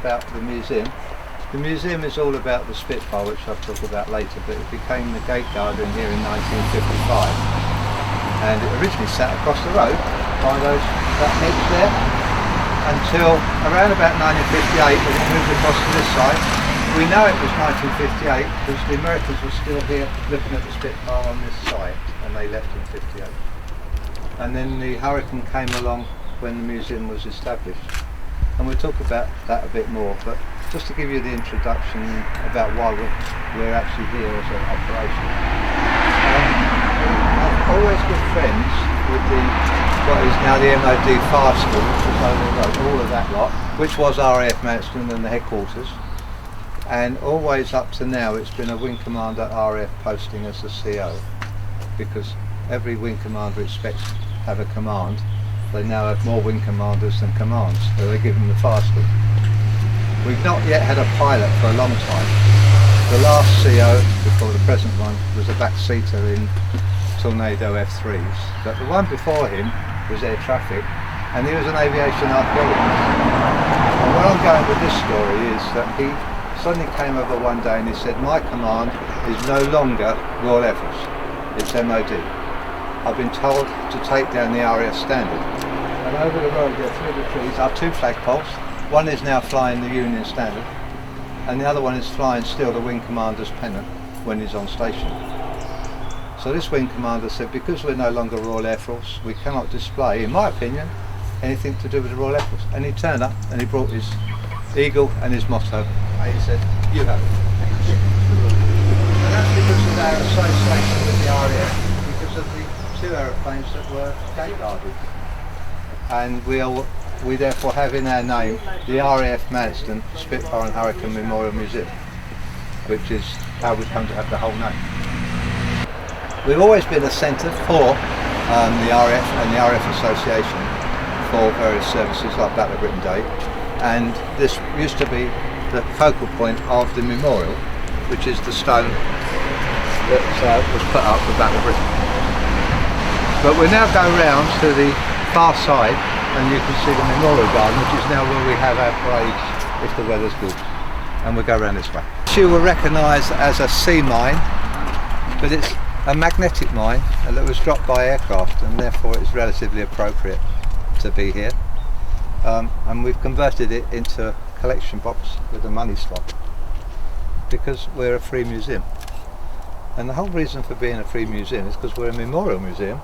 about the museum. The museum is all about the Spitfire, which I'll talk about later, but it became the gate guardian here in 1955. And it originally sat across the road by that hedge there until around about 1958 when it moved across to this side. We know it was 1958 because the Americans were still here looking at the Spitfire on this side, and they left in 58. And then the Hurricane came along when the museum was established. And we'll talk about that a bit more, but just to give you the introduction about why we're actually here as an operation. I'm always good friends with what is now the MOD Fire School, which was over the road, all of that lot, which was RAF Manston and the headquarters. And always up to now it's been a Wing Commander RAF posting as the CO, because every Wing Commander expects to have a command. They now have more Wing Commanders than commands, so they give them the fire school. We've not yet had a pilot for a long time. The last CO, before the present one, was a backseater in Tornado F3s, but the one before him was air traffic, and he was an aviation archaeologist. And where I'm going with this story is that he suddenly came over one day and he said, my command is no longer Royal Air Force, it's MOD. I've been told to take down the RAF standard. And over the road there, through the trees, are two flagpoles. One is now flying the Union standard, and the other one is flying still the Wing Commander's pennant when he's on station. So this Wing Commander said, because we're no longer Royal Air Force, we cannot display, in my opinion, anything to do with the Royal Air Force. And he turned up and he brought his eagle and his motto, and he said, you have it. And that's because of our association with the RAF, because of the two aeroplanes that were gate guarded, and we therefore have in our name the RAF Manston Spitfire and Hurricane Memorial Museum, which is how we've come to have the whole name. We've always been a centre for the RAF and the RAF Association for various services like Battle of Britain Day, and this used to be the focal point of the memorial, which is the stone that was put up for Battle of Britain. But we're now going round to the far side and you can see the Memorial Garden, which is now where we have our parades if the weather's good. And we'll go around this way. You will recognise as a sea mine, but it's a magnetic mine that was dropped by aircraft, and therefore it's relatively appropriate to be here. And we've converted it into a collection box with a money slot because we're a free museum. And the whole reason for being a free museum is because we're a memorial museum,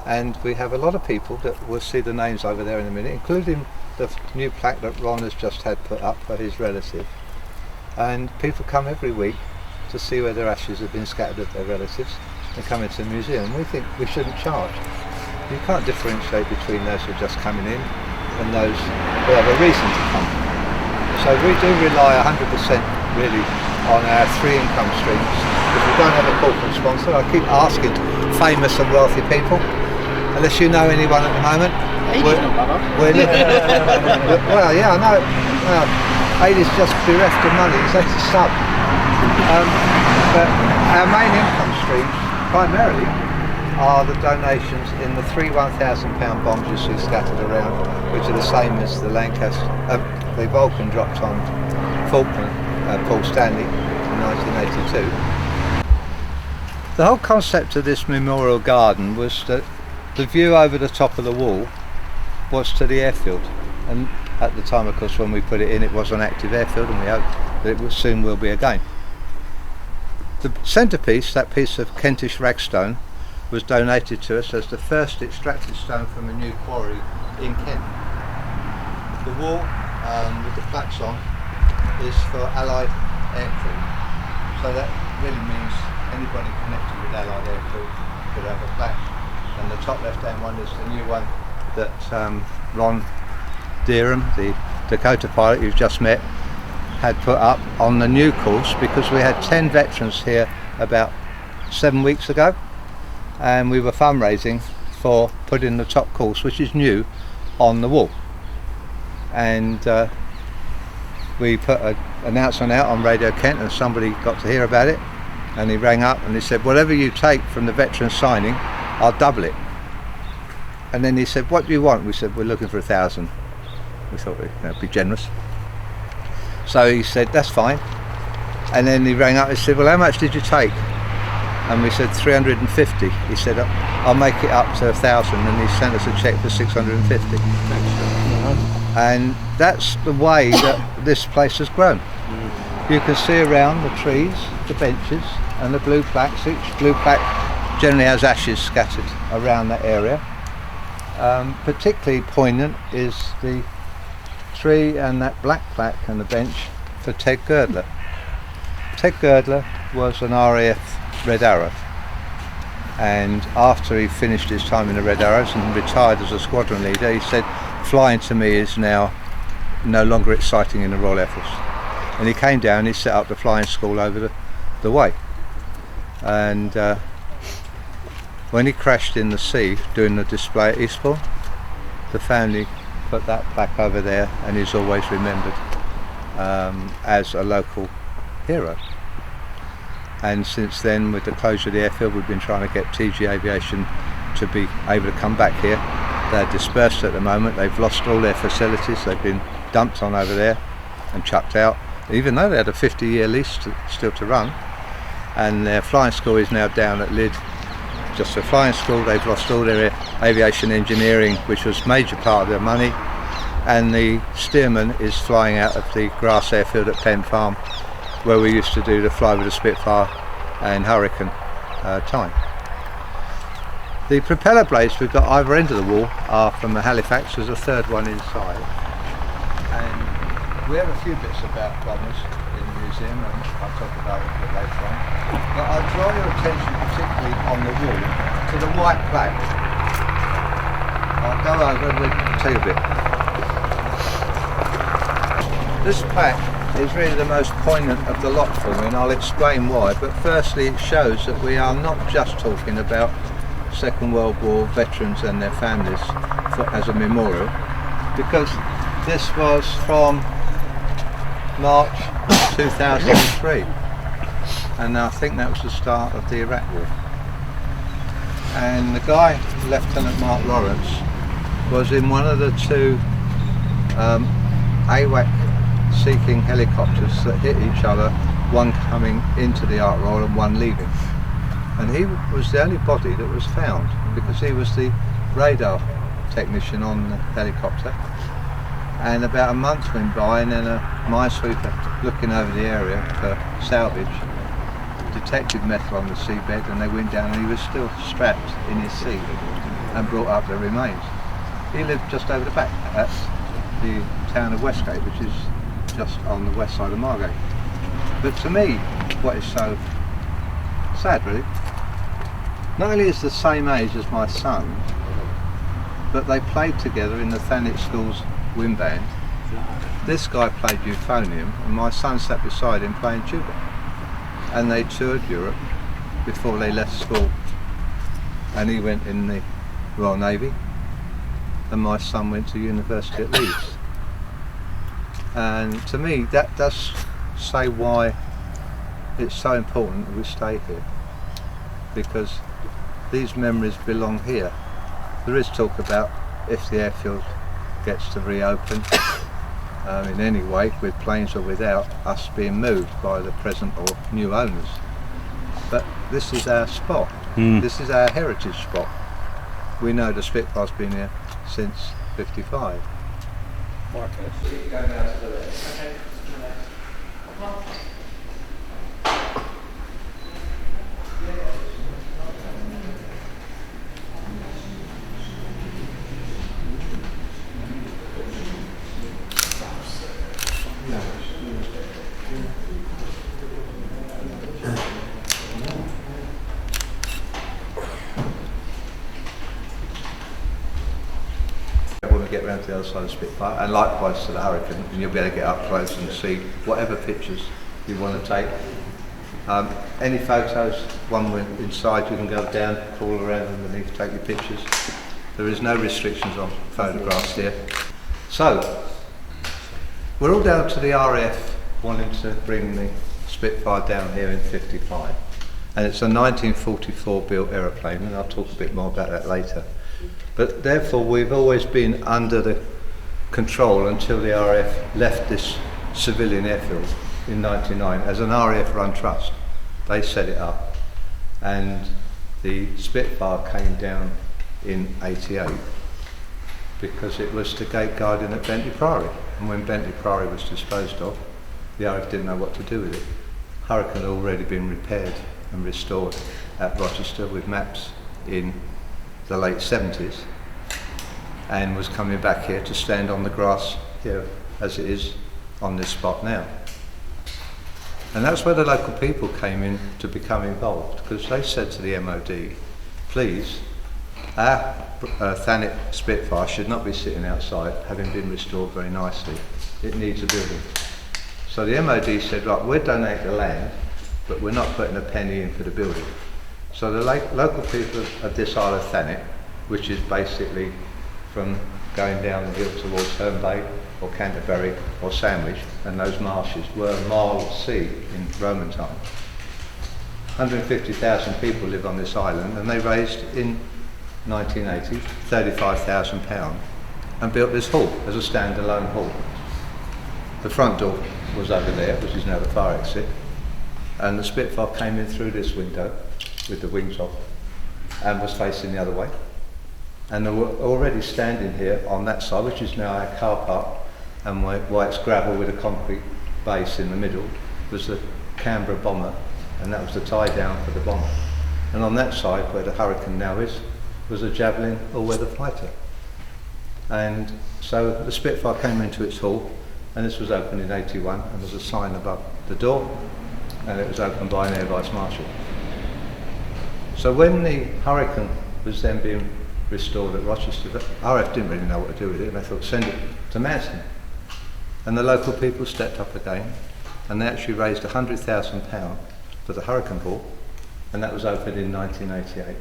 and we have a lot of people that will see the names over there in a minute, including the new plaque that Ron has just had put up for his relative. And people come every week to see where their ashes have been scattered at their relatives and come into the museum. We think we shouldn't charge. You can't differentiate between those who are just coming in and those who have a reason to come. So we do rely 100% really on our three income streams. If we don't have a corporate sponsor, I keep asking famous and wealthy people, unless you know anyone at the moment. We're well, yeah, I know. Well, Aidy's just bereft of money, so it's a sub. But our main income streams, primarily, are the donations in the three £1,000 bombs you see scattered around, which are the same as the the Vulcan dropped on Falkland, Paul Stanley in 1982. The whole concept of this memorial garden was that the view over the top of the wall was to the airfield, and at the time, of course, when we put it in, it was an active airfield, and we hope that it soon will be again. The centrepiece, that piece of Kentish ragstone, was donated to us as the first extracted stone from a new quarry in Kent. The wall with the plaques on is for Allied aircrew, so that really means anybody connected with Allied aircrew could have a plaque. And the top left hand one is the new one that Ron Deerham, the Dakota pilot you've just met, had put up on the new course, because we had 10 veterans here about 7 weeks ago, and we were fundraising for putting the top course, which is new, on the wall. And we put an announcement out on Radio Kent, and somebody got to hear about it, and he rang up and he said, whatever you take from the veteran signing, I'll double it. And then he said, what do you want? We said, we're looking for 1,000. We thought we'd be generous. So he said, that's fine. And then he rang up and said, well, how much did you take? And we said 350. He said, I'll make it up to 1,000, and he sent us a cheque for 650. And that's the way that this place has grown. You can see around the trees, the benches, and the blue plaques. Each blue plaque generally has ashes scattered around that area. Particularly poignant is the tree and that black plaque and the bench for Ted Girdler. Ted Girdler was an RAF Red Arrow, and after he finished his time in the Red Arrows and retired as a squadron leader, he said, flying to me is now no longer exciting in the Royal Air Force. And he came down, he set up the flying school over the way. And when he crashed in the sea doing the display at Eastbourne, the family put that plaque over there, and he's always remembered as a local hero. And since then, with the closure of the airfield, we've been trying to get TG Aviation to be able to come back here. They're dispersed at the moment. They've lost all their facilities. They've been dumped on over there and chucked out, even though they had a 50-year lease still to run. And their flying school is now down at Lydd. Just a flying school. They've lost all their aviation engineering, which was a major part of their money. And the steerman is flying out of the grass airfield at Penn Farm, where we used to do the fly with the Spitfire and Hurricane time. The propeller blades we've got either end of the wall are from the Halifax. There's a third one inside. And we have a few bits about bombers in the museum, and I'll talk about it a bit later on. But I'll draw your attention particularly on the wall to the white plaque. I'll go over and we'll tell you a bit. This plaque is really the most poignant of the lot for me, and I'll explain why. But firstly, it shows that we are not just talking about Second World War veterans and their families as a memorial, because this was from March 2003, and I think that was the start of the Iraq War. And the guy, Lieutenant Mark Lawrence, was in one of the two AWAC seeking helicopters that hit each other, one coming into the arc roll and one leaving. And he was the only body that was found, because he was the radar technician on the helicopter. And about a month went by, and then a minesweeper looking over the area for salvage detected metal on the seabed, and they went down, and he was still strapped in his seat and brought up the remains. He lived just over the back at the town of Westgate, which is just on the west side of Margate. But to me, what is so sad really, not only is the same age as my son, but they played together in the Thanet School's wind band. This guy played euphonium, and my son sat beside him playing tuba. And they toured Europe before they left school. And he went in the Royal Navy, and my son went to university at Leeds. And to me, that does say why it's so important that we stay here, because these memories belong here. There is talk about if the airfield gets to reopen in any way, with planes or without, us being moved by the present or new owners. But this is our spot. This is our heritage spot. We know the Spitfire's been here since '55. Marcus. Go down to the left. Okay. Get around to the other side of the Spitfire, and likewise to the Hurricane, and you'll be able to get up close and see whatever pictures you want to take. Any photos, one inside, you can go down, crawl around underneath, take your pictures. There is no restrictions on photographs here. So, we're all down to the RAF wanting to bring the Spitfire down here in '55. And it's a 1944 built aeroplane, and I'll talk a bit more about that later. But therefore we've always been under the control until the RAF left this civilian airfield in '99 as an RAF run trust. They set it up, and the Spitfire came down in '88 because it was the gate guardian at Bentley Priory, and when Bentley Priory was disposed of, the RAF didn't know what to do with it. Hurricane had already been repaired and restored at Rochester with maps in the late 70s, and was coming back here to stand on the grass here as it is on this spot now. And that's where the local people came in to become involved, because they said to the MOD, please, our Thanet Spitfire should not be sitting outside, having been restored very nicely. It needs a building. So the MOD said, right, we'll donate the land, but we're not putting a penny in for the building. So the local people of this Isle of Thanet, which is basically from going down the hill towards Herne Bay or Canterbury or Sandwich, and those marshes were a mile of sea in Roman time. 150,000 people live on this island, and they raised in 1980 £35,000 and built this hall as a standalone hall. The front door was over there, which is now the fire exit, and the Spitfire came in through this window with the wings off and was facing the other way. And they were already standing here on that side, which is now our car park, and why it's gravel with a concrete base in the middle, was the Canberra Bomber, and that was the tie down for the bomber. And on that side, where the Hurricane now is, was a Javelin all-weather fighter. And so the Spitfire came into its hall, and this was opened in '81, and there's a sign above the door, and it was opened by an Air Vice Marshal. So when the Hurricane was then being restored at Rochester, the RAF didn't really know what to do with it, and they thought, send it to Manston. And the local people stepped up again, and they actually raised £100,000 for the Hurricane Hall, and that was opened in 1988.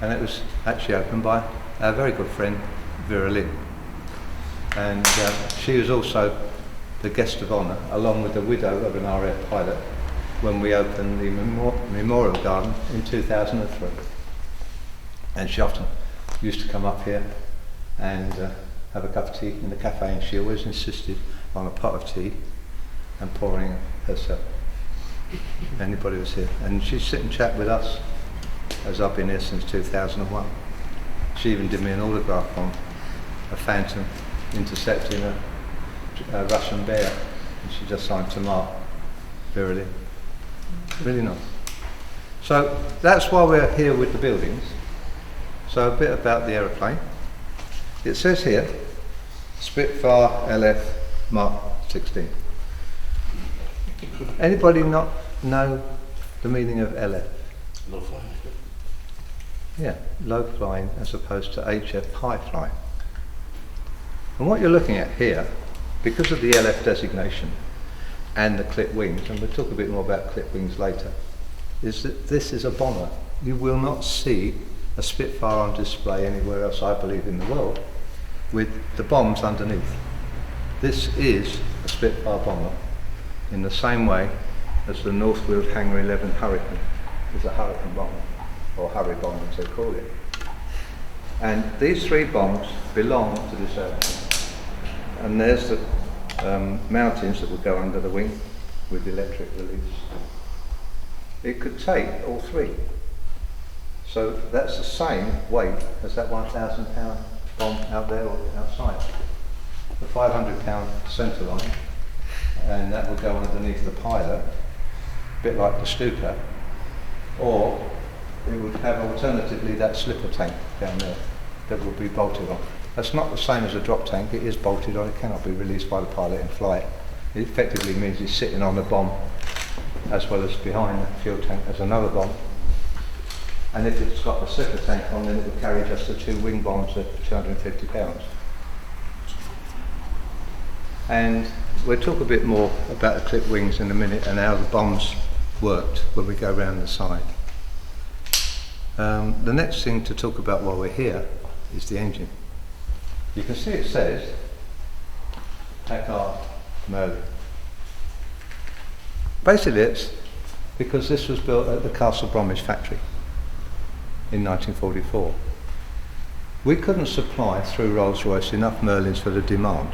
And it was actually opened by our very good friend Vera Lynn. And she was also the guest of honour, along with the widow of an RAF pilot, when we opened the Memorial Garden in 2003. And she often used to come up here and have a cup of tea in the cafe, and she always insisted on a pot of tea and pouring herself. Anybody was here. And she'd sit and chat with us, as I've been here since 2001. She even did me an autograph on a Phantom intercepting a Russian bear, and she just signed to Mark. Really, really nice. So that's why we're here with the buildings. So a bit about the aeroplane. It says here, Spitfire LF Mark 16. Anybody not know the meaning of LF? Low flying. Yeah, low flying as opposed to HF, high flying. And what you're looking at here, because of the LF designation and the clip wings, and we'll talk a bit more about clip wings later, is that this is a bomber. You will not see a Spitfire on display anywhere else, I believe, in the world, with the bombs underneath. This is a Spitfire bomber in the same way as the Northfield Hangar 11 Hurricane is a Hurricane bomber, or Hurry bomb as they call it. And these three bombs belong to this airplane. And there's the mountains that would go under the wing with electric release. It could take all three. So that's the same weight as that £1,000 bomb out there or outside. The £500 centre line, and that would go underneath the pilot, a bit like the Stuka, or it would have alternatively that slipper tank down there that would be bolted on. That's not the same as a drop tank, it is bolted on, it cannot be released by the pilot in flight. It effectively means he's sitting on the bomb as well as behind the fuel tank as another bomb. And if it's got the slipper tank on, then it would carry just the two wing bombs at 250 pounds. And we'll talk a bit more about the clip wings in a minute and how the bombs worked when we go around the side. The next thing to talk about while we're here is the engine. You can see it says Packard Merlin. Basically it's because this was built at the Castle Bromwich factory in 1944. We couldn't supply through Rolls-Royce enough Merlins for the demand,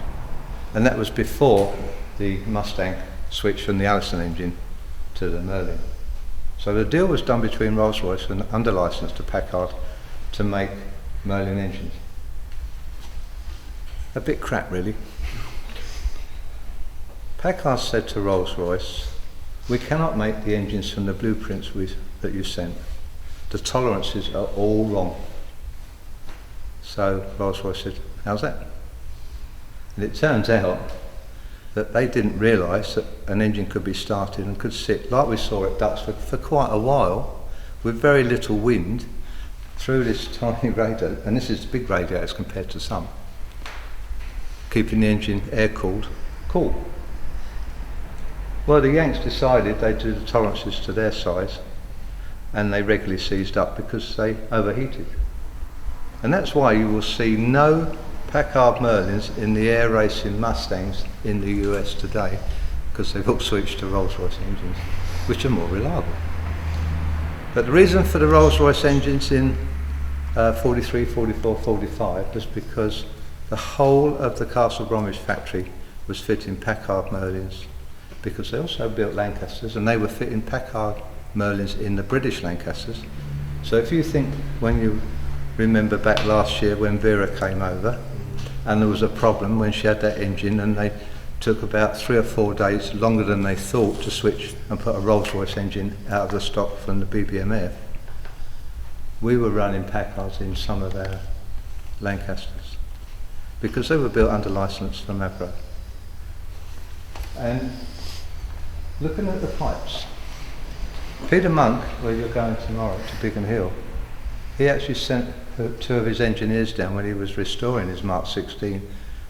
and that was before the Mustang switched from the Allison engine to the Merlin. So the deal was done between Rolls-Royce and under license to Packard to make Merlin engines. A bit crap, really. Packard said to Rolls-Royce, "We cannot make the engines from the blueprints that you sent. The tolerances are all wrong." So Rolls-Royce said, "How's that?" And it turns out that they didn't realise that an engine could be started and could sit, like we saw at Duxford, for quite a while, with very little wind, through this tiny radiator, and this is big radiators compared to some, keeping the engine air-cooled, cool. Well, the Yanks decided they'd do the tolerances to their size, and they regularly seized up because they overheated. And that's why you will see no Packard Merlins in the air racing Mustangs in the US today, because they've all switched to Rolls-Royce engines, which are more reliable. But the reason for the Rolls-Royce engines in 43, 44, 45 was because the whole of the Castle Bromwich factory was fitting Packard Merlins, because they also built Lancasters, and they were fitting Packard Merlins in the British Lancasters. So if you think, when you remember back last year when Vera came over, and there was a problem when she had that engine, and they took about 3 or 4 days longer than they thought to switch and put a Rolls-Royce engine out of the stock from the BBMF. We were running Packards in some of our Lancasters because they were built under licence from Avro. And looking at the pipes, Peter Monk, where you're going tomorrow to Bigham Hill, he actually sent 2 of his engineers down when he was restoring his Mark 16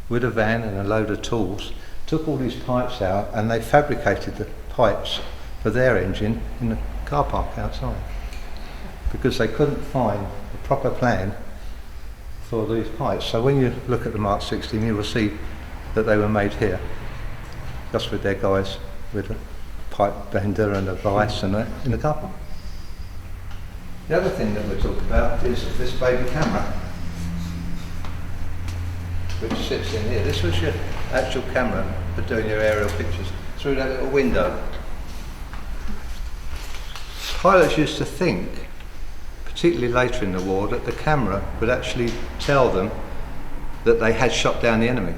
with a van and a load of tools, took all these pipes out, and they fabricated the pipes for their engine in the car park outside, because they couldn't find a proper plan for these pipes. So when you look at the Mark 16, you will see that they were made here, just with their guys with a pipe bender and a vise and that in the car park. The other thing that we'll talk about is this baby camera, which sits in here. This was your actual camera for doing your aerial pictures through that little window. Pilots used to think, particularly later in the war, that the camera would actually tell them that they had shot down the enemy.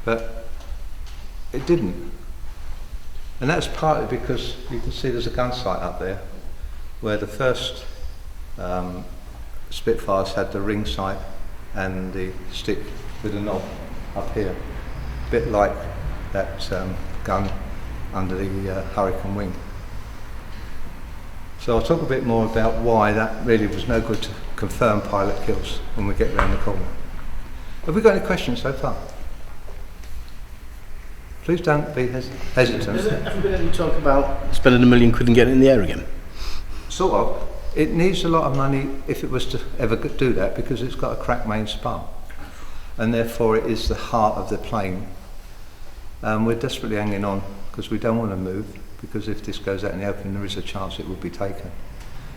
But it didn't. And that's partly because you can see there's a gun sight up there where the first Spitfires had the ring sight and the stick with a knob up here, a bit like that gun under the Hurricane wing. So I'll talk a bit more about why that really was no good to confirm pilot kills when we get around the corner. Have we got any questions so far? Please don't be hesitant. Has there ever been any talk about spending £1 million and getting in the air again? Sort of. It needs a lot of money if it was to ever do that, because it's got a cracked main spar, and therefore it is the heart of the plane. We're desperately hanging on because we don't want to move, because if this goes out in the open, there is a chance it will be taken.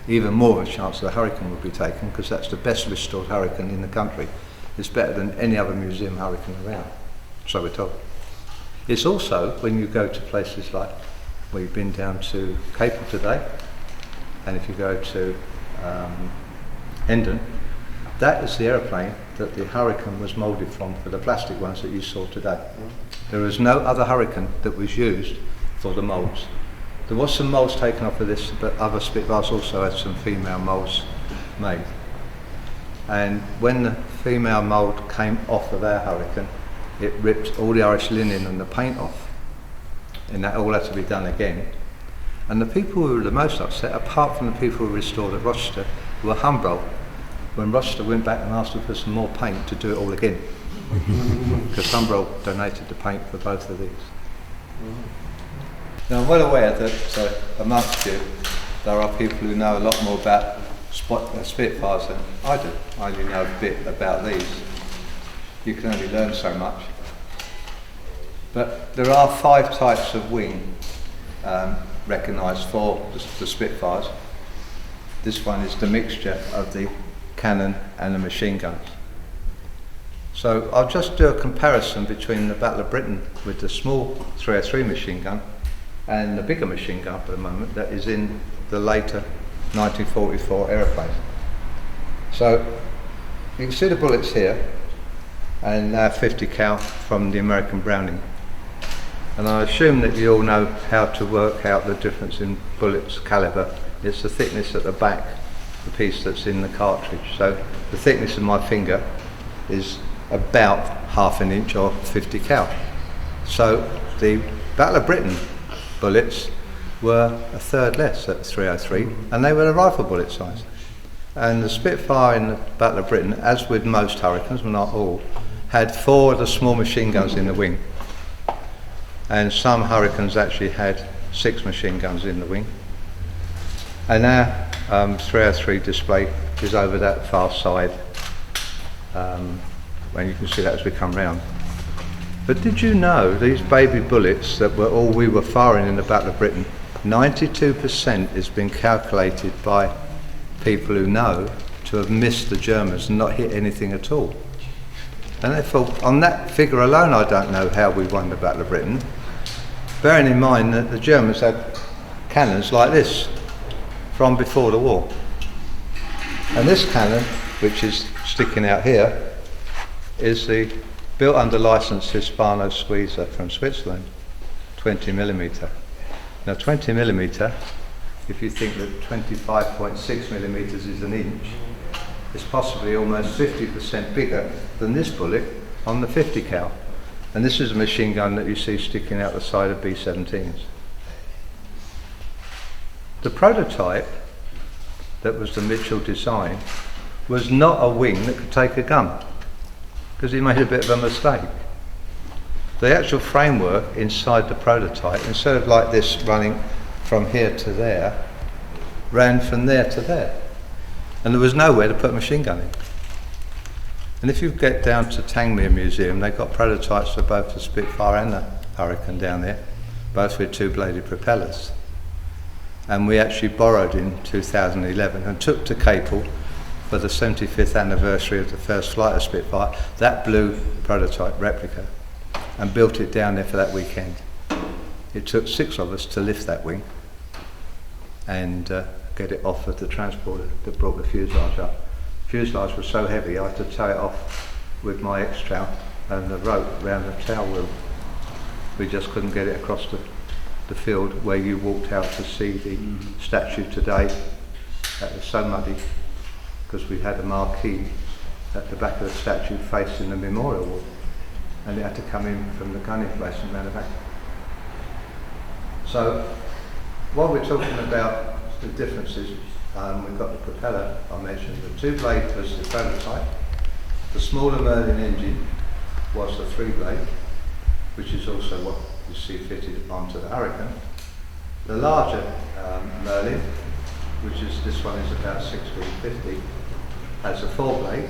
Even more of a chance the Hurricane will be taken, because that's the best restored Hurricane in the country. It's better than any other museum Hurricane around, so we're told. It's also, when you go to places like, we've been down to Capel today, and if you go to Hendon, that is the aeroplane that the Hurricane was moulded from, for the plastic ones that you saw today. There is no other Hurricane that was used for the moulds. There was some moulds taken off of this, but other Spitfires also had some female moulds made. And when the female mould came off of our Hurricane, it ripped all the Irish linen and the paint off, and that all had to be done again. And the people who were the most upset, apart from the people who restored at Rochester, were Humbrol, when Rochester went back and asked them for some more paint to do it all again, because Humbrol donated the paint for both of these. Now I'm well aware that amongst you there are people who know a lot more about Spitfires than I do. I only know a bit about these. You can only learn so much. But there are 5 types of wing recognised for the Spitfires. This one is the mixture of the cannon and the machine guns. So I'll just do a comparison between the Battle of Britain with the small 303 machine gun and the bigger machine gun for the moment that is in the later 1944 Aeroplane. So you can see the bullets here, and 50 cal from the American Browning. And I assume that you all know how to work out the difference in bullets calibre. It's the thickness at the back, the piece that's in the cartridge. So the thickness of my finger is about ½ an inch or 50 cal. So the Battle of Britain bullets were a third less at 303, and they were the rifle bullet size. And the Spitfire in the Battle of Britain, as with most Hurricanes, but not all, had 4 of the small machine guns in the wing. And some Hurricanes actually had 6 machine guns in the wing. And our 303 display is over that far side, when you can see that as we come round. But did you know these baby bullets that were all we were firing in the Battle of Britain, 92% has been calculated by people who know to have missed the Germans and not hit anything at all. And they thought, on that figure alone, I don't know how we won the Battle of Britain, bearing in mind that the Germans had cannons like this from before the war. And this cannon, which is sticking out here, is the built under license Hispano Squeezer from Switzerland, 20mm. Now 20mm, if you think that 25.6mm is an inch, is possibly almost 50% bigger than this bullet on the 50 cal. And this is a machine gun that you see sticking out the side of B-17s. The prototype, that was the Mitchell design, was not a wing that could take a gun, because he made a bit of a mistake. The actual framework inside the prototype, instead of like this running from here to there, ran from there to there. And there was nowhere to put a machine gun in. And if you get down to Tangmere Museum, they've got prototypes for both the Spitfire and the Hurricane down there, both with 2-bladed propellers. And we actually borrowed in 2011 and took to Capel for the 75th anniversary of the first flight of Spitfire, that blue prototype replica, and built it down there for that weekend. It took 6 of us to lift that wing and get it off of the transporter that brought the fuselage up. The fuselage was so heavy I had to tow it off with my X-trowel and the rope around the tail wheel. We just couldn't get it across the field where you walked out to see the statue today. That was so muddy because we had a marquee at the back of the statue facing the memorial wall, and it had to come in from the gun emplacement around the back. So while we're talking about the differences, we've got the propeller I mentioned. The 2-blade was the prototype. The smaller Merlin engine was the 3-blade, which is also what you see fitted onto the Hurricane. The larger Merlin, which is this one, is about 6 feet 50, has a 4-blade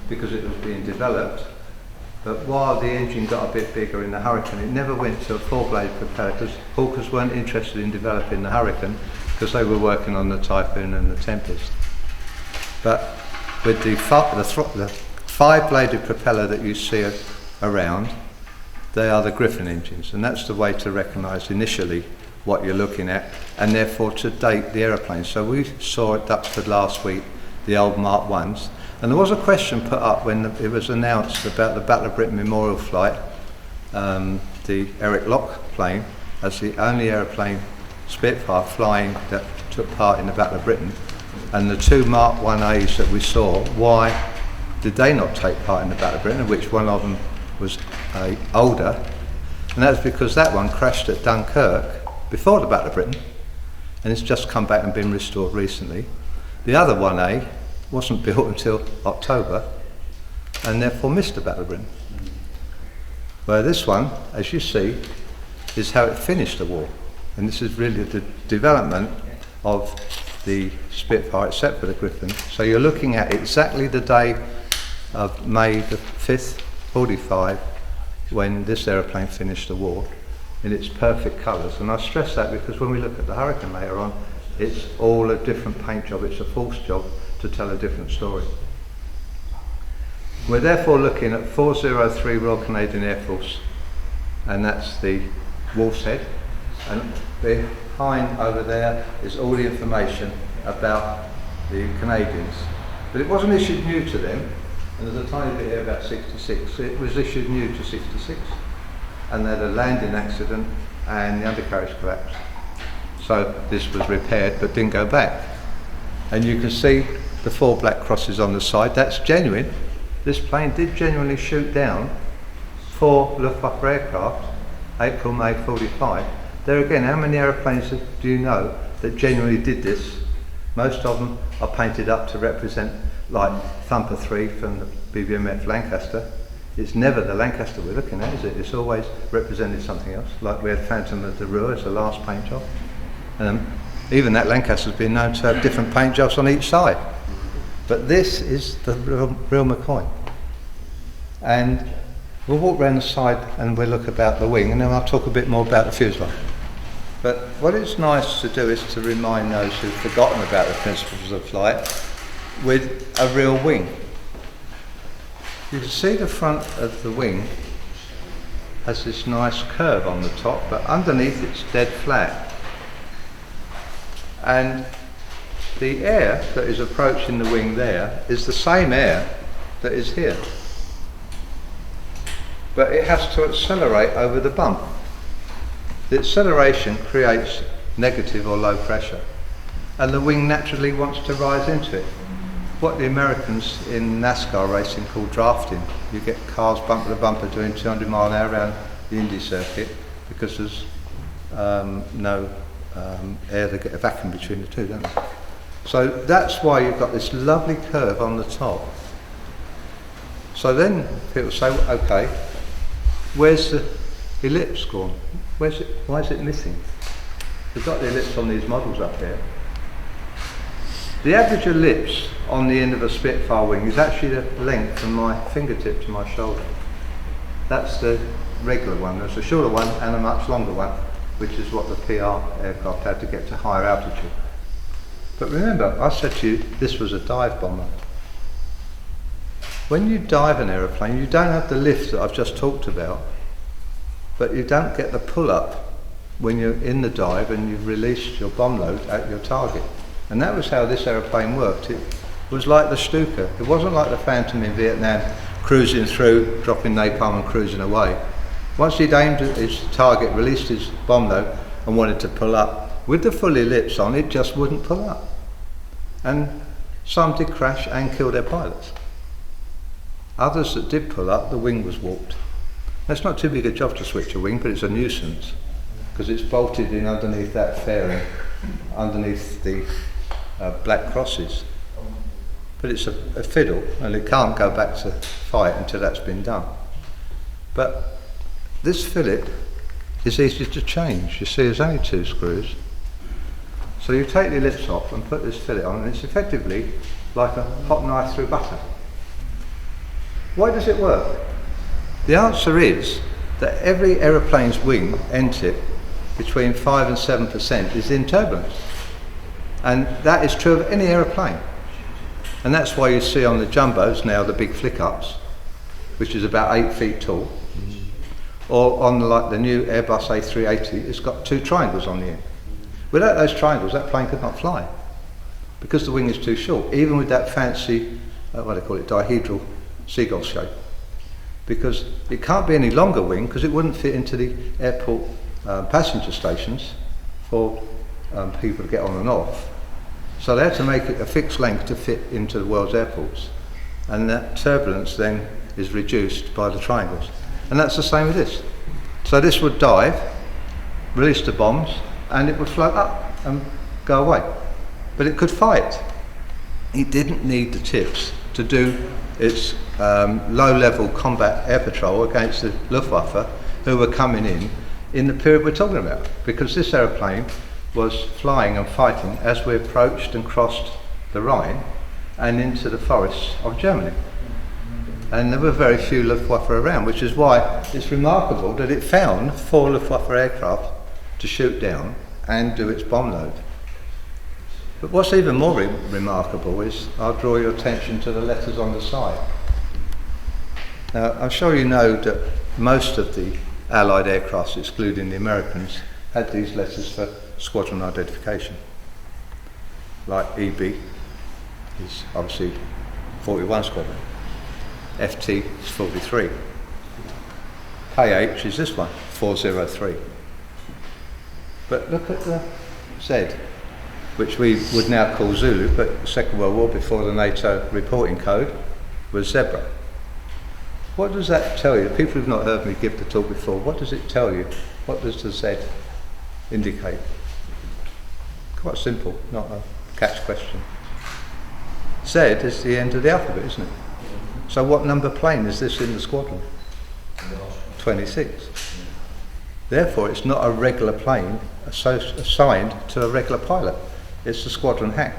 because it was being developed. But while the engine got a bit bigger in the Hurricane, it never went to a 4-blade propeller because Hawkers weren't interested in developing the Hurricane because they were working on the Typhoon and the Tempest. But with the 5-bladed propeller that you see around, they are the Griffon engines, and that's the way to recognise initially what you're looking at, and therefore to date the aeroplanes. So we saw at Duxford last week the old Mark 1s, and there was a question put up when it was announced about the Battle of Britain Memorial flight, the Eric Locke plane as the only aeroplane Spitfire flying that took part in the Battle of Britain, and the 2 Mark 1As that we saw, why did they not take part in the Battle of Britain, of which one of them was older? And that's because that one crashed at Dunkirk before the Battle of Britain, and it's just come back and been restored recently. The other 1A wasn't built until October, and therefore missed the Battle of Britain. Where this one, as you see, is how it finished the war. And this is really the development of the Spitfire, except for the Griffon. So you're looking at exactly the day of May the 5th, 45, when this aeroplane finished the war, in its perfect colours. And I stress that because when we look at the Hurricane later on, it's all a different paint job, it's a false job to tell a different story. We're therefore looking at 403 Royal Canadian Air Force, and that's the Wolf's Head, and behind over there is all the information about the Canadians. But it wasn't issued new to them, and there's a tiny bit here about 66. It was issued new to 66, and they had a landing accident and the undercarriage collapsed. So this was repaired but didn't go back. And you can see the 4 black crosses on the side. That's genuine. This plane did genuinely shoot down 4 Luftwaffe aircraft, April, May 45. There again, how many aeroplanes do you know that genuinely did this? Most of them are painted up to represent, like Thumper 3 from the BBMF Lancaster. It's never the Lancaster we're looking at, is it? It's always represented something else, like we had Phantom of the Ruhr as the last paint job. Even that Lancaster's been known to have different paint jobs on each side. But this is the real McCoy. And we'll walk around the side and we'll look about the wing, and then I'll talk a bit more about the fuselage. But what it's nice to do is to remind those who've forgotten about the principles of flight with a real wing. You can see the front of the wing has this nice curve on the top, but underneath it's dead flat. And the air that is approaching the wing there is the same air that is here. But it has to accelerate over the bump. The acceleration creates negative or low pressure, and the wing naturally wants to rise into it. What the Americans in NASCAR racing call drafting. You get cars bumper to bumper doing 200 mile an hour around the Indy circuit because there's no air to get a vacuum between the two, don't they? So that's why you've got this lovely curve on the top. So then people say, okay, where's the ellipse gone? Where's it? Why is it missing? We've got the ellipse on these models up here. The average ellipse on the end of a Spitfire wing is actually the length from my fingertip to my shoulder. That's the regular one. There's a shorter one and a much longer one, which is what the PR aircraft had to get to higher altitude. But remember, I said to you, this was a dive bomber. When you dive an aeroplane, you don't have the lift that I've just talked about, but you don't get the pull-up when you're in the dive and you've released your bomb load at your target. And that was how this aeroplane worked. It was like the Stuka. It wasn't like the Phantom in Vietnam, cruising through, dropping napalm and cruising away. Once he'd aimed at his target, released his bomb load and wanted to pull up, with the full ellipse on, it just wouldn't pull up. And some did crash and kill their pilots. Others that did pull up, the wing was warped. That's not too big a job to switch a wing, but it's a nuisance because it's bolted in underneath that fairing, underneath the black crosses. But it's a fiddle, and it can't go back to fight until that's been done. But this fillet is easy to change. You see, there's only 2 screws. So you take the ellipse off and put this fillet on, and it's effectively like a hot knife through butter. Why does it work? The answer is that every aeroplane's wing end tip between 5 and 7% is in turbulence. And that is true of any aeroplane. And that's why you see on the jumbos now the big flick-ups, which is about 8 feet tall. Or on the new Airbus A380, it's got 2 triangles on the end. Without those triangles, that plane could not fly, because the wing is too short, even with that fancy, what do they call it, dihedral seagull shape. Because it can't be any longer wing, because it wouldn't fit into the airport passenger stations for people to get on and off. So they had to make it a fixed length to fit into the world's airports. And that turbulence then is reduced by the triangles. And that's the same with this. So this would dive, release the bombs, and it would float up and go away. But it could fight. It didn't need the tips to do its low-level combat air patrol against the Luftwaffe, who were coming in the period we're talking about, because this aeroplane was flying and fighting as we approached and crossed the Rhine and into the forests of Germany. And there were very few Luftwaffe around, which is why it's remarkable that it found 4 Luftwaffe aircraft to shoot down and do its bomb load. But what's even more remarkable is, I'll draw your attention to the letters on the side. Now, I'm sure you know that most of the Allied aircrafts, excluding the Americans, had these letters for squadron identification. Like EB is obviously 41 Squadron, FT is 43, KH is this one, 403. But look at the Z, which we would now call Zulu, but the Second World War, before the NATO reporting code, was Zebra. What does that tell you? People who've not heard me give the talk before, what does it tell you? What does the Z indicate? Quite simple, not a catch question. Z is the end of the alphabet, isn't it? So what number plane is this in the squadron? 26. Therefore, it's not a regular plane assigned to a regular pilot. It's the squadron hack.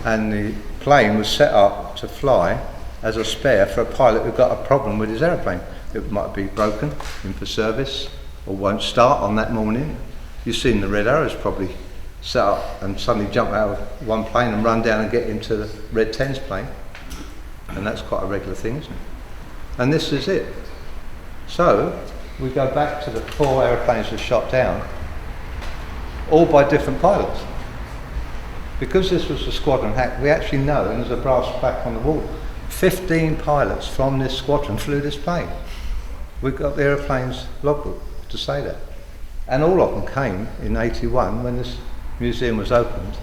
And the plane was set up to fly as a spare for a pilot who got a problem with his aeroplane. It might be broken in for service or won't start on that morning. You've seen the red arrows probably set up and suddenly jump out of one plane and run down and get into the red 10's plane. And that's quite a regular thing, isn't it? And this is it. So we go back to the 4 aeroplanes that shot down, all by different pilots. Because this was a squadron hack, we actually know, and there's a brass plaque on the wall, 15 pilots from this squadron flew this plane. We've got the aeroplane's logbook to say that. And all of them came in 81 when this museum was opened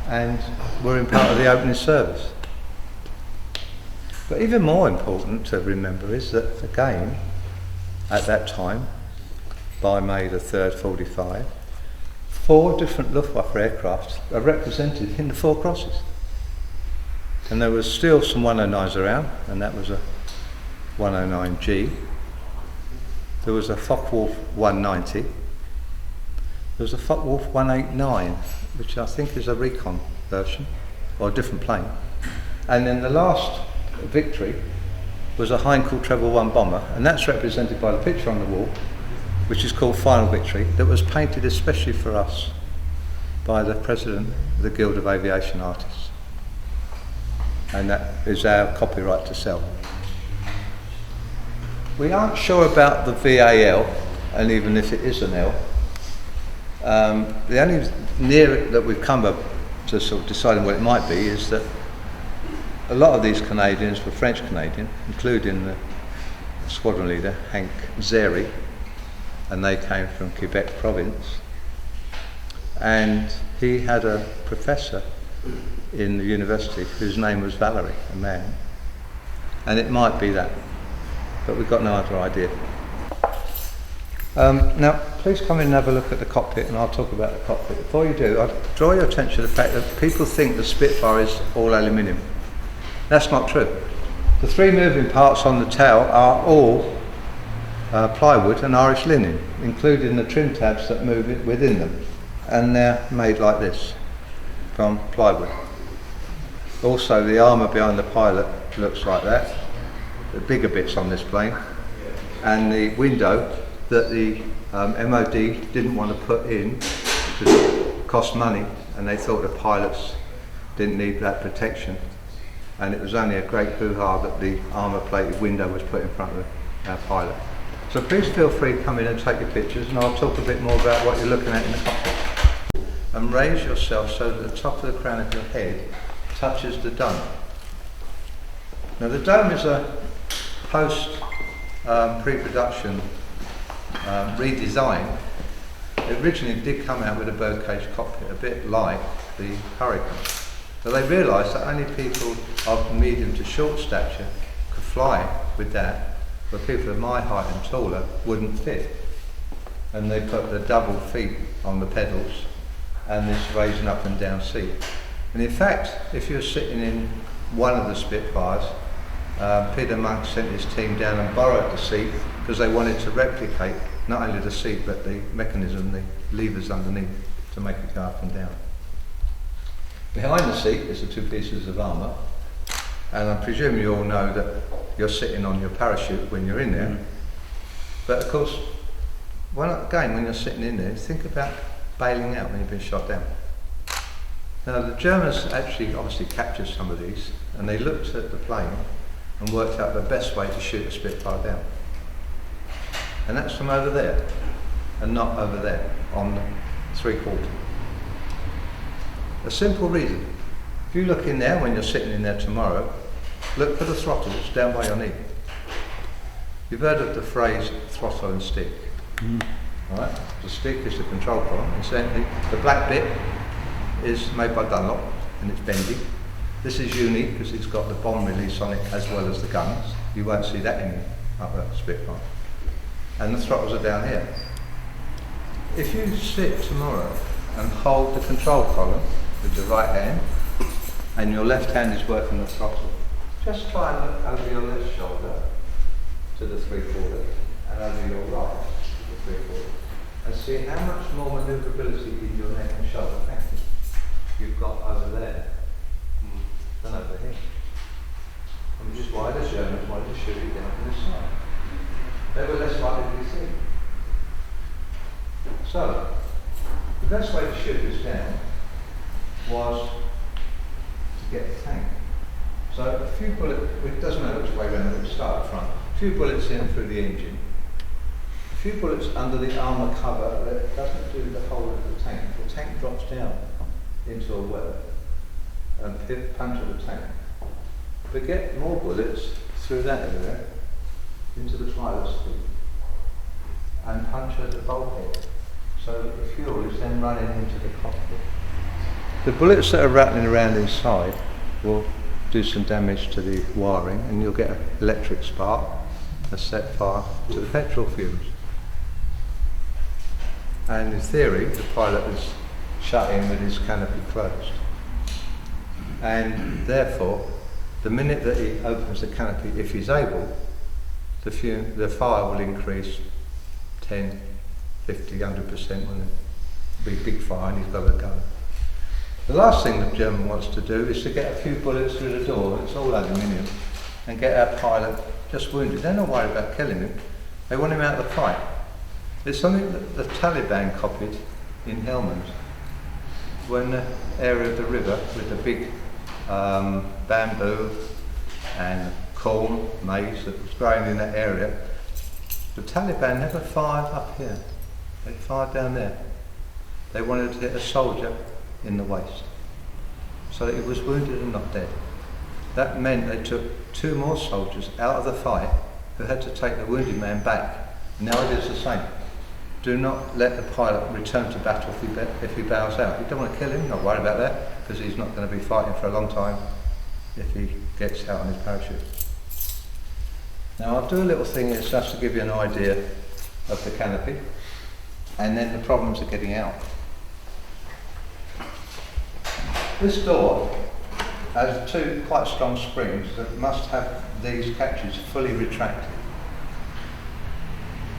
and were in part of the opening service. But even more important to remember is that, again, at that time, by May the 3rd, 45, 4 different Luftwaffe aircraft are represented in the 4 crosses. And there was still some 109s around, and that was a 109G. There was a Focke-Wulf 190. There was a Focke-Wulf 189, which I think is a recon version, or a different plane. And then the last victory was a Heinkel Treble 1 bomber, and that's represented by the picture on the wall, which is called Final Victory, that was painted especially for us by the president of the Guild of Aviation Artists. And that is our copyright to sell. We aren't sure about the VAL, and even if it is an L. The only near that we've come up to sort of deciding what it might be is that a lot of these Canadians were French Canadian, including the squadron leader, Hank Zeri, and they came from Quebec province. And he had a professor in the university whose name was Valerie, a man. And it might be that, but we've got no other idea. Now, please come in and have a look at the cockpit, and I'll talk about the cockpit. Before you do, I'll draw your attention to the fact that people think the Spitfire is all aluminium. That's not true. The 3 moving parts on the tail are all plywood and Irish linen, including the trim tabs that move it within them. And they're made like this, from plywood. Also, the armour behind the pilot looks like that, the bigger bits on this plane, and the window that the MOD didn't want to put in because it cost money, and they thought the pilots didn't need that protection, and it was only a great hoo-ha that the armour-plated window was put in front of our pilot. So please feel free to come in and take your pictures, and I'll talk a bit more about what you're looking at in the cockpit. And raise yourself so that the top of the crown of your head touches the dome. Now the dome is a post pre-production redesign. It originally did come out with a birdcage cockpit, a bit like the Hurricane. But they realised that only people of medium to short stature could fly with that, but people of my height and taller wouldn't fit. And they put the double feet on the pedals and this raising up and down seat. And in fact, if you're sitting in one of the Spitfires, Peter Monk sent his team down and borrowed the seat because they wanted to replicate not only the seat but the mechanism, the levers underneath to make it go up and down. Behind the seat is the 2 pieces of armour, and I presume you all know that you're sitting on your parachute when you're in there. But of course, when you're sitting in there, think about bailing out when you've been shot down. Now the Germans actually obviously captured some of these, and they looked at the plane and worked out the best way to shoot a Spitfire down. And that's from over there, and not over there, on the 3/4. A simple reason. If you look in there when you're sitting in there tomorrow, look for the throttles down by your knee. You've heard of the phrase throttle and stick. Right? The stick is the control column. Incidentally, the black bit is made by Dunlop and it's bendy. This is unique because it's got the bomb release on it as well as the guns. You won't see that in other Spitfire. And the throttles are down here. If you sit tomorrow and hold the control column with your right hand and your left hand is working the throttle, just try and look over your left shoulder to the 3/4 and over your right to the 3/4 and see how much more manoeuvrability in your neck and shoulder pattern you've got over there than over here. And which is why the Germans wanted to shoot it down from this side. They were less likely to be seen. So, the best way to shoot this down was to get the tank. So a few bullets, it doesn't matter which way around, it will start up front. A few bullets in through the engine. A few bullets under the armour cover that doesn't do the whole of the tank. The tank drops down into a well and puncture the tank. But get more bullets through that area into the pilot seat and puncture the bulkhead so that the fuel is then running into the cockpit. The bullets that are rattling around inside will do some damage to the wiring and you'll get an electric spark and set fire to the petrol fumes. And in theory, the pilot is shut in with his canopy closed. And therefore, the minute that he opens the canopy, if he's able, the fire will increase 10, 50, 100% when it'll be big fire and he's got to go. The last thing the German wants to do is to get a few bullets through the door, it's all aluminium, and get our pilot just wounded. They're not worried about killing him, they want him out of the fight. It's something that the Taliban copied in Helmand. When the area of the river with the big bamboo and corn, maize that was growing in that area, the Taliban never fired up here, they fired down there. They wanted to hit a soldier in the waist, so that he was wounded and not dead. That meant they took 2 more soldiers out of the fight who had to take the wounded man back. Now it is the same. Do not let the pilot return to battle if he bows out. You don't want to kill him, not worry about that, because he's not going to be fighting for a long time if he gets out on his parachute. Now I'll do a little thing here just to give you an idea of the canopy and then the problems of getting out. This door has 2 quite strong springs that must have these catches fully retracted.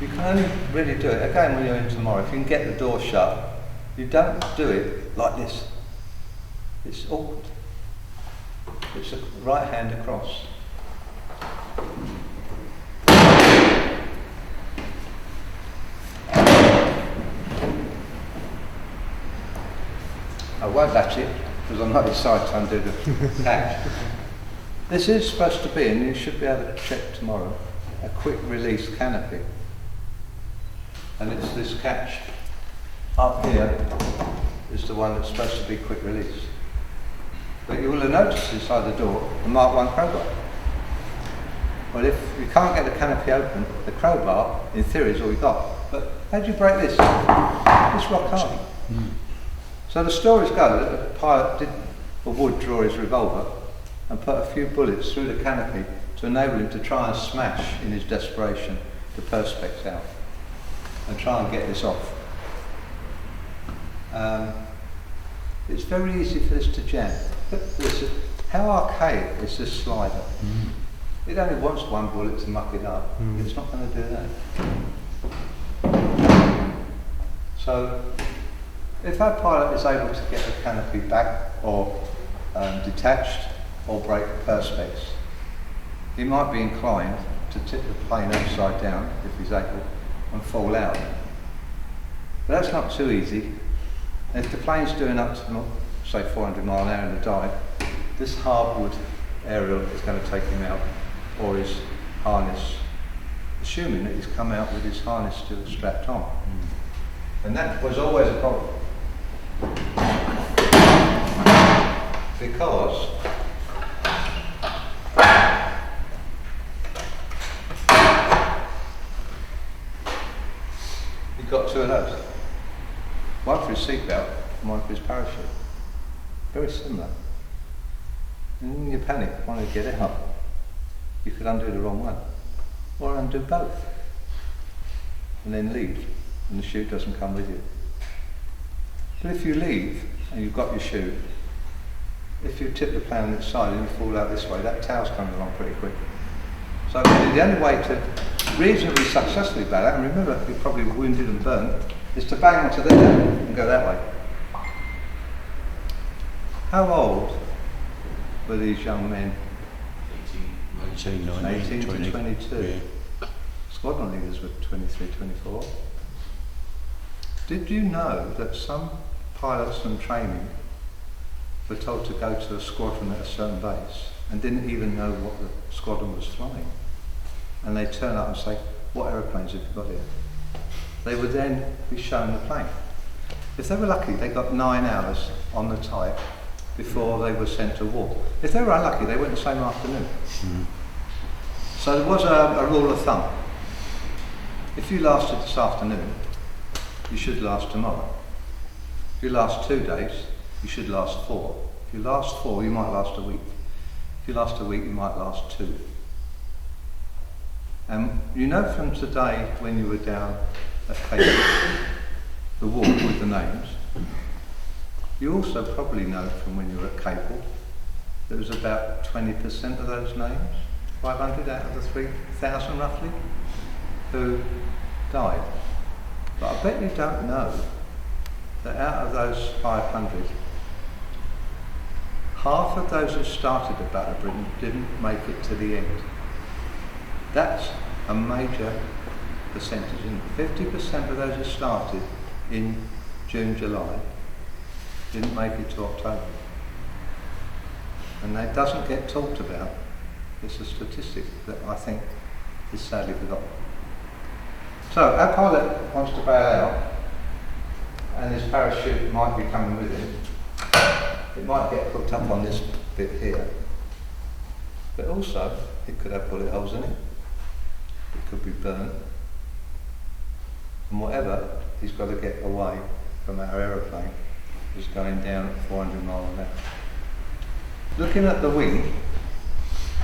You can only really do it, again when you're in tomorrow, if you can get the door shut, you don't do it like this. It's awkward. It's a right hand across. I won't latch it, because I'm not excited to undo the catch. This is supposed to be, and you should be able to check tomorrow, a quick release canopy. And it's this catch up here is the one that's supposed to be quick release. But you will have noticed inside the door the Mark 1 crowbar. Well, if you can't get the canopy open, the crowbar, in theory, is all you've got. But how do you break this? It's rock hard. So the stories go that the pilot did or would draw his revolver and put a few bullets through the canopy to enable him to try and smash, in his desperation, the perspex out and try and get this off. It's very easy for this to jam. But listen, how archaic is this slider? It only wants 1 bullet to muck it up. It's not going to do that. So, if our pilot is able to get the canopy back or detached or break the perspex, he might be inclined to tip the plane upside down if he's able and fall out. But that's not too easy. If the plane's doing up to, say, 400 mile an hour in the dive, this hardwood aerial is going to take him out or his harness, assuming that he's come out with his harness still strapped on. And that was always a problem. Because he got two of those. One for his seatbelt and one for his parachute. Very similar. And in your panic, wanting to get out, you could undo the wrong one. Or undo both. And then leave, and the chute doesn't come with you. But if you leave, and you've got your chute, if you tip the plane on its side and you fall out this way, that tail's coming along pretty quick. So the only way to reasonably successfully bail out, and remember you're probably wounded and burnt, is to bang onto there and go that way. How old were these young men? 18 to 22. Yeah. Squadron leaders were 23, 24. Did you know that some pilots and training were told to go to a squadron at a certain base and didn't even know what the squadron was flying? And they turn up and say, "What aeroplanes have you got here?" They would then be shown the plane. If they were lucky, they got 9 hours on the type before they were sent to war. If they were unlucky, they went the same afternoon. So there was a rule of thumb. If you lasted this afternoon, you should last tomorrow. If you last 2 days, you should last 4. If you last 4, you might last a week. If you last a week, you might last 2. And you know from today, when you were down at Cable, the walk with the names, you also probably know from when you were at Cable, there was about 20% of those names, 500 out of the 3,000 roughly, who died. But I bet you don't know that out of those 500, half of those who started the Battle of Britain didn't make it to the end. That's a major percentage, isn't it? 50% of those who started in June, July didn't make it to October. And that doesn't get talked about. It's a statistic that I think is sadly forgotten. So our pilot wants to bail out, and his parachute might be coming with him. It might get hooked up on this bit here, but also it could have bullet holes in it. It could be burnt, and whatever, he's got to get away from our aeroplane. It's going down at 400 miles an hour. Looking at the wing,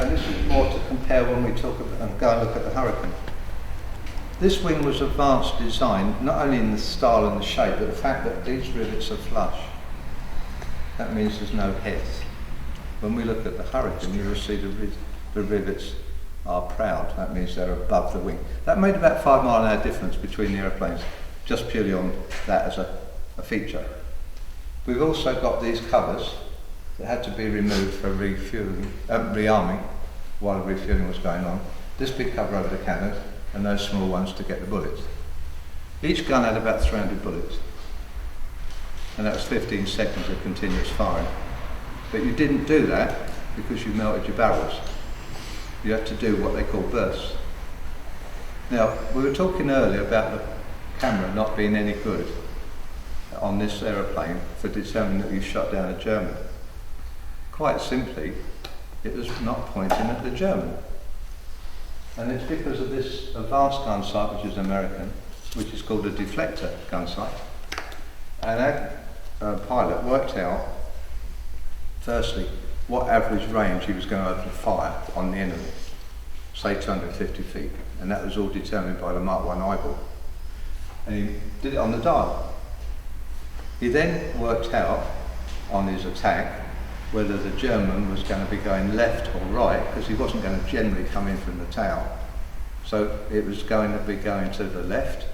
and this is more to compare when we talk about and go and look at the Hurricane. This wing was advanced design, not only in the style and the shape, but the fact that these rivets are flush. That means there's no head. When we look at the Hurricane, you will see the rivets are proud. That means they're above the wing. That made about 5 mile an hour difference between the aeroplanes, just purely on that as a feature. We've also got these covers that had to be removed for refueling, rearming while the refueling was going on. This big cover over the cannon and those small ones to get the bullets. Each gun had about 300 bullets, and that was 15 seconds of continuous firing. But you didn't do that because you melted your barrels. You had to do what they call bursts. Now, we were talking earlier about the camera not being any good on this aeroplane for determining that you shot down a German. Quite simply, it was not pointing at the German. And it's because of this advanced gun sight, which is American, which is called a deflector gun sight. And our pilot worked out, firstly, what average range he was going to open fire on the enemy, say 250 feet. And that was all determined by the Mark 1 eyeball. And he did it on the dial. He then worked out on his attack whether the German was going to be going left or right, because he wasn't going to generally come in from the tail. So it was going to be going to the left.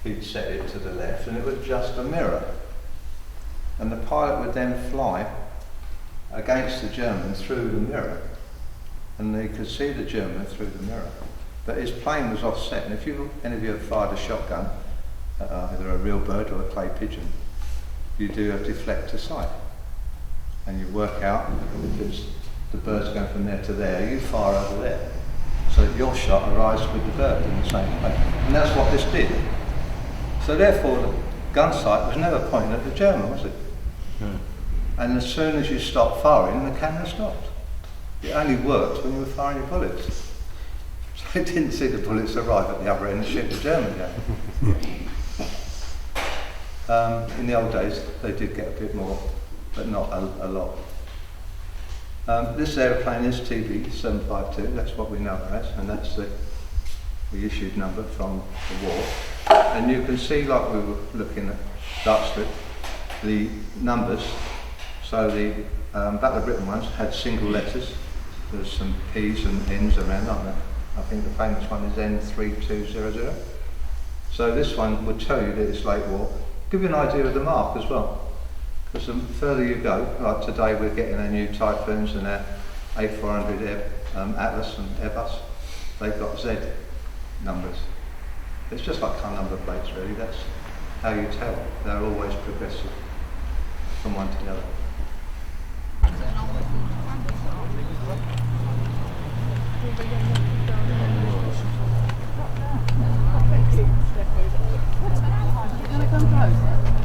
He'd set it to the left, and it was just a mirror. And the pilot would then fly against the German through the mirror, and they could see the German through the mirror. But his plane was offset, and if any of you have fired a shotgun at either a real bird or a clay pigeon, you do a deflector sight. And you work out if it's the bird's going from there to there, you fire over there. so that your shot arrives with the bird in the same place. And that's what this did. So therefore the gun sight was never pointing at the German, was it? And as soon as you stopped firing, the camera stopped. It only worked when you were firing your bullets. So it didn't see the bullets arrive at the other end and shoot the German down. In the old days, they did get a bit more, but not a lot. This aeroplane is TB752, that's what we know it as, and that's the issued number from the war. And you can see, like we were looking at Dark Strip, the numbers. So the Battle of Britain ones had single letters. There's some P's and N's around, aren't there? I think the famous one is N3200. So this one would tell you that it's late war. Give you an idea of the mark as well. Because the further you go, like today we're getting our new Typhoons and our A400 Atlas and Airbus, they've got Z numbers. It's just like car number plates really, that's how you tell. They're always progressive from one to the other. You're going to come closer?